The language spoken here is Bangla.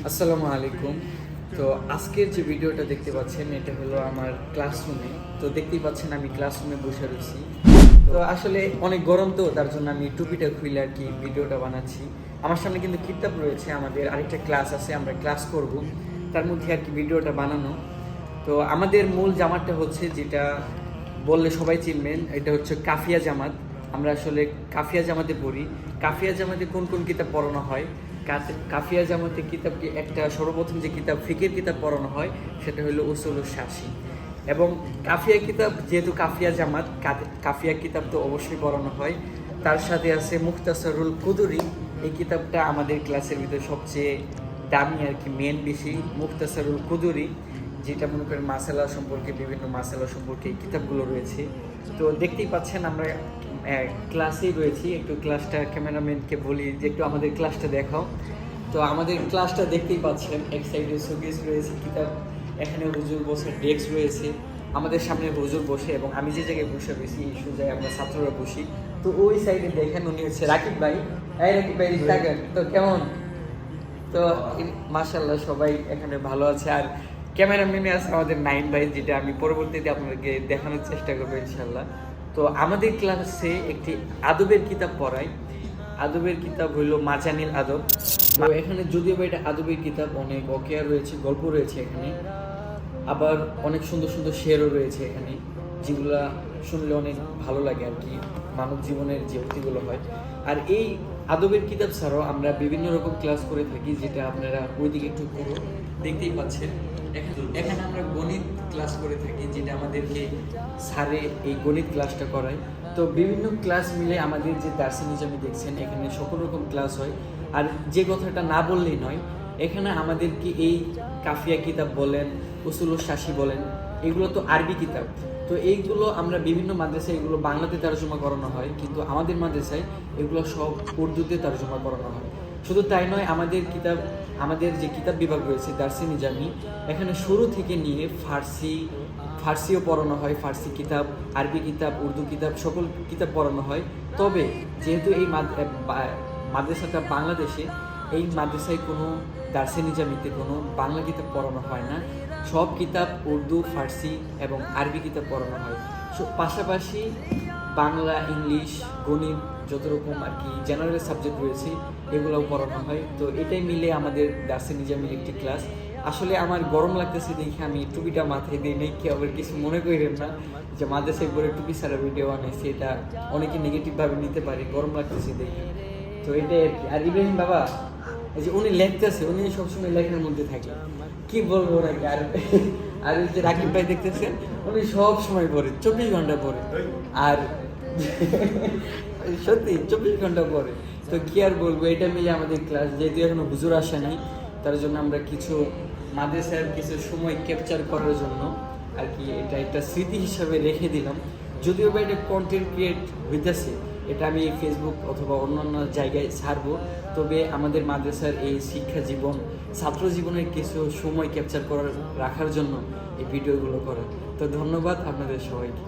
আসসালামু আলাইকুম। তো আজকের যে ভিডিওটা দেখতে পাচ্ছেন এটা হলো আমার ক্লাসরুমে। তো দেখতেই পাচ্ছেন আমি ক্লাসরুমে বসে রয়েছি। তো আসলে অনেক গরম, তো তার জন্য আমি টুপিটা খুলে আর কি ভিডিওটা বানাচ্ছি। আমার সামনে কিন্তু কিতাব রয়েছে, আমাদের আরেকটা ক্লাস আছে, আমরা ক্লাস করব, তার মধ্যে আর কি ভিডিওটা বানানো। তো আমাদের মূল জামাতটা হচ্ছে, যেটা বললে সবাই চিনবেন, এটা হচ্ছে কাফিয়া জামাত। আমরা আসলে কাফিয়া জামাতে পড়ি। কাফিয়া জামাতে কোন কোন কিতাব পড়ানো হয়? কাফিয়া জামাতে কিতাবটি একটা সর্বপ্রথম যে কিতাব ফিকের কিতাব পড়ানো হয় সেটা হলো উসুলুস শাসি। এবং কাফিয়া কিতাব, যেহেতু কাফিয়া জামাত, কাফিয়া কিতাব তো অবশ্যই পড়ানো হয়। তার সাথে আছে মুখতাসারুল কুদুরি। এই কিতাবটা আমাদের ক্লাসের ভিতরে সবচেয়ে দামি আর কি, মেন বেশি। মুখতাসারুল কুদুরি, যেটা মনে করেন মাসালা সম্পর্কে, বিভিন্ন মাসালা সম্পর্কে এই কিতাবগুলো রয়েছে। তো দেখতেই পাচ্ছেন আমরা ক্লাসেই রয়েছি। একটু ক্লাসটা ক্যামেরাম্যানকে বলি যে একটু আমাদের ক্লাসটা দেখাও। তো আমাদের ক্লাসটা দেখতেই পাচ্ছেন, এক সাইডে শোকেস রয়েছে কিতাব, এখানে হুজুর বসে, ডেস্ক রয়েছে, আমাদের সামনে হুজুর বসে, এবং আমি যে জায়গায় বসে রয়েছি এই সোজায় আমরা ছাত্ররা বসি। তো ওই সাইডে দেখেন উনি হচ্ছে রাকিব ভাই। এই রাকিব ভাই থাকেন তো কেমন? তো মাশাআল্লাহ সবাই এখানে ভালো আছে। আর ক্যামেরাম্যানে আছে আমাদের নাইম ভাই, যেটা আমি পরবর্তীতে আপনাদেরকে দেখানোর চেষ্টা করবো ইনশাল্লাহ। তো আমাদের ক্লাসে একটি আদবের কিতাব পড়াই। আদবের কিতাব হইল মাজানিল আদব। তো এখানে যদিও বা এটা আদবের কিতাব, অনেক ওয়াকিয়া রয়েছে, গল্প রয়েছে এখানে, আবার অনেক সুন্দর সুন্দর শেরও রয়েছে এখানে, যেগুলা শুনলে অনেক ভালো লাগে আর কি, মানব জীবনের যে অতীগুলো হয়। আর এই আদবের কিতাব ছাড়াও আমরা বিভিন্ন রকম ক্লাস করে থাকি, যেটা আপনারা ওইদিকে একটু পুরো দেখতেই পাচ্ছেন। এখানে আমরা গণিত ক্লাস করে থাকি, যেটা আমাদেরকে স্যারে এই গণিত ক্লাসটা করায়। তো বিভিন্ন ক্লাস মিলে আমাদের যে দার্সে নিজামী দেখছেন, এখানে সকল রকম ক্লাস হয়। আর যে কথাটা না বললেই নয়, এখানে আমাদেরকে এই কাফিয়া কিতাব বলেন, উসুলুস শাসি বলেন, এগুলো তো আরবি কিতাব। তো এইগুলো আমরা বিভিন্ন মাদ্রাসায় এগুলো বাংলাতে তরজমা করানো হয়, কিন্তু আমাদের মাদ্রাসায় এগুলো সব উর্দুতে তরজমা করানো হয়। শুধু তাই নয়, আমাদের যে কিতাব বিভাগ রয়েছে দার্সে নিজামী, এখানে শুরু থেকে নিয়ে ফার্সিও পড়ানো হয়। ফার্সি কিতাব, আরবি কিতাব, উর্দু কিতাব, সকল কিতাব পড়ানো হয়। তবে যেহেতু এই মাদ্রাসাটা বাংলাদেশে, এই মাদ্রাসায় কোনো দার্সে নিজামীতে কোনো বাংলা কিতাব পড়ানো হয় না। সব কিতাব উর্দু, ফার্সি এবং আরবি কিতাব পড়ানো হয়। পাশাপাশি বাংলা, ইংলিশ, গণিত, যত রকম আর কি জেনারেল সাবজেক্ট রয়েছে এগুলোও পড়ানো হয়। তো এটাই মিলে আমাদের দার্সে নিজামীর একটি ক্লাস। আসলে আমার গরম লাগতেছে দেখে আমি টুপিটা মাথায় দিয়ে নেই, কেউ আবার কিছু মনে করেন না যে মাদ্রাসায় করে টুপি ছাড়া ভিডিও বানাইছি, এটা অনেকে নেগেটিভভাবে নিতে পারে, গরম লাগতেছে দেখে। তো এটাই আর কি। আর ইব্রাহিম বাবা, এই যে উনি লেখতেছে, উনি সবসময় লেখার মধ্যে থাকে, কি বলবো নাকি। আর ওই যে রাকিব ভাই দেখতেছেন, উনি সব সময় পড়ে, 24 ঘন্টা পড়ে। আর সত্যি 24 ঘন্টা পড়ে। তো কি আর বলবো, এটা মিলে আমাদের ক্লাস। যেহেতু এখনো হুজুর আসে নাই, তার জন্য আমরা কিছু মাদ্রাসার কিছু সময় ক্যাপচার করার জন্য আর কি এটা একটা স্মৃতি হিসাবে রেখে দিলাম। যদিও বা এটা কন্টেন্ট ক্রিয়েট হইতেছে, এটা আমি ফেসবুক অথবা অন্যান্য জায়গায় ছাড়বো, তবে আমাদের মাদ্রাসার এই শিক্ষা জীবন, ছাত্র জীবনের কিছু সময় ক্যাপচার করার রাখার জন্য এই ভিডিওগুলো করা। তো ধন্যবাদ আপনাদের সবাইকে।